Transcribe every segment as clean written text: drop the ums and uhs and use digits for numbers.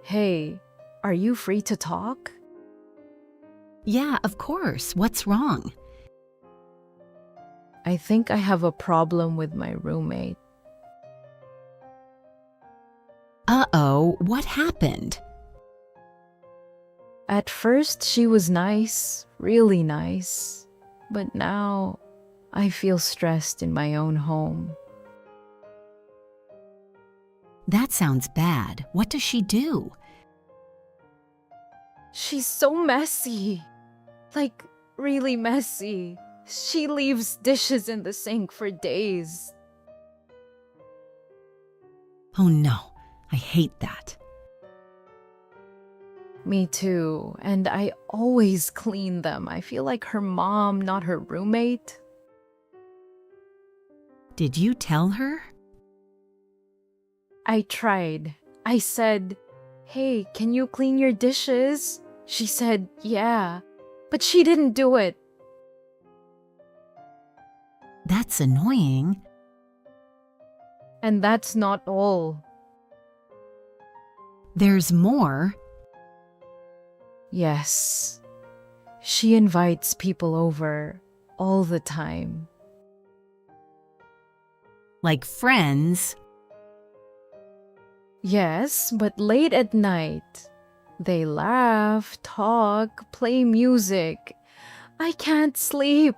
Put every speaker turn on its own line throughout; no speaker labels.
Hey, are you free to talk?
Yeah, of course. What's wrong?
I think I have a problem with my roommate.
Uh-oh, what happened?
At first, she was nice, really nice. But now, I feel stressed in my own home.
That sounds bad. What does she do?
She's so messy. Like, really messy. She leaves dishes in the sink for days.
Oh no, I hate that.
Me too. And I always clean them. I feel like her mom, not her roommate.
Did you tell her?
I tried. I said, "Hey, can you clean your dishes?" She said, "Yeah." But she didn't do it.
That's annoying.
And that's not all.
There's more.
Yes. She invites people over all the time.
Like friends.
Yes, but late at night. They laugh, talk, play music. I can't sleep.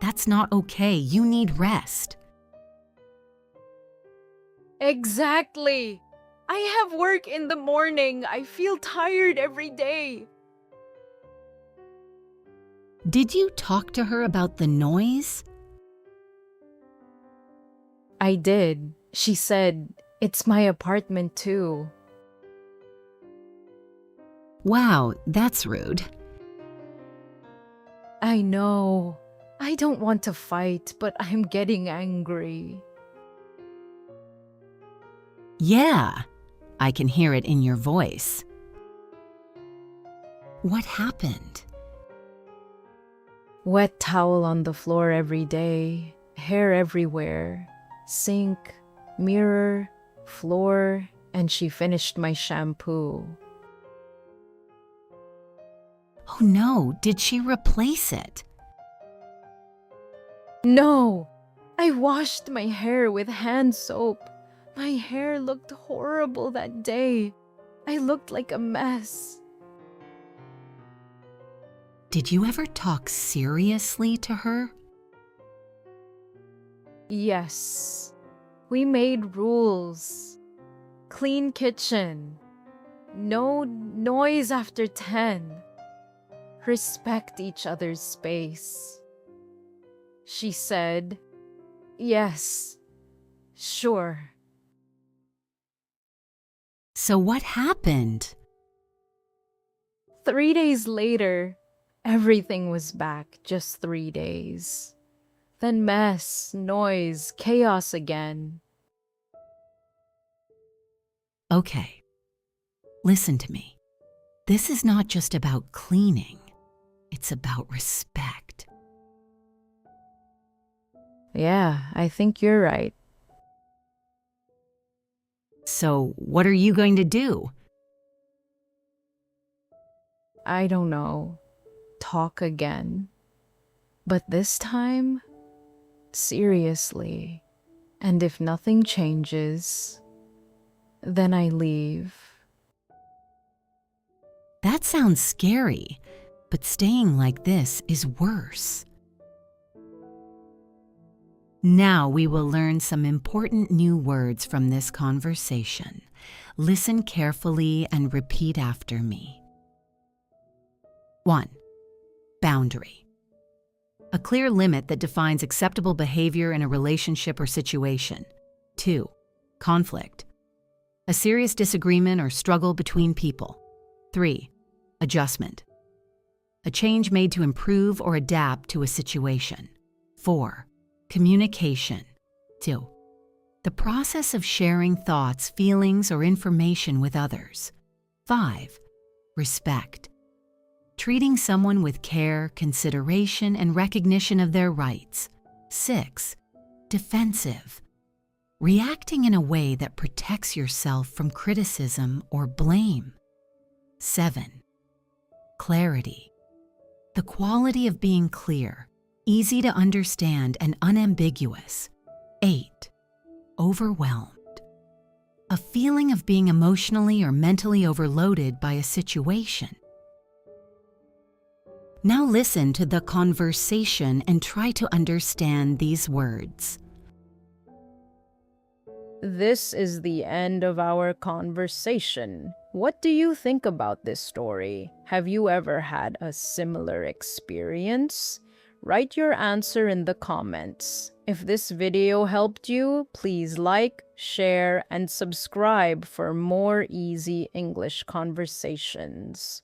That's not okay. You need rest.
Exactly. I have work in the morning. I feel tired every day.
Did you talk to her about the noise?
I did. She said, "It's my apartment too."
Wow, that's rude.
I know. I don't want to fight, but I'm getting angry.
Yeah, I can hear it in your voice. What happened?
Wet towel on the floor every day, hair everywhere, sink, mirror, floor, and she finished my shampoo.
Oh no, did she replace it?
No! I washed my hair with hand soap. My hair looked horrible that day. I looked like a mess.
Did you ever talk seriously to her?
Yes. We made rules. Clean kitchen. No noise after 10. Respect each other's space. She said, "Yes, sure."
So what happened?
3 days later, everything was back, just 3 days. Then mess, noise, chaos again.
Okay, listen to me. This is not just about cleaning. It's about respect.
Yeah, I think you're right.
So what are you going to do?
I don't know. Talk again. But this time, seriously. And if nothing changes, then I leave.
That sounds scary, but staying like this is worse. Now we will learn some important new words from this conversation. Listen carefully and repeat after me. 1. Boundary. A clear limit that defines acceptable behavior in a relationship or situation. 2. Conflict. A serious disagreement or struggle between people. 3. Adjustment. A change made to improve or adapt to a situation. 4. Communication. 2. The process of sharing thoughts, feelings, or information with others. 5. Respect. Treating someone with care, consideration, and recognition of their rights. 6. Defensive. reacting in a way that protects yourself from criticism or blame. 7. Clarity. The quality of being clear, easy to understand, and unambiguous. 8. Overwhelmed. A feeling of being emotionally or mentally overloaded by a situation. Now listen to the conversation and try to understand these words.
This is the end of our conversation. What do you think about this story? Have you ever had a similar experience? Write your answer in the comments. If this video helped you, please like, share, and subscribe for more easy English conversations.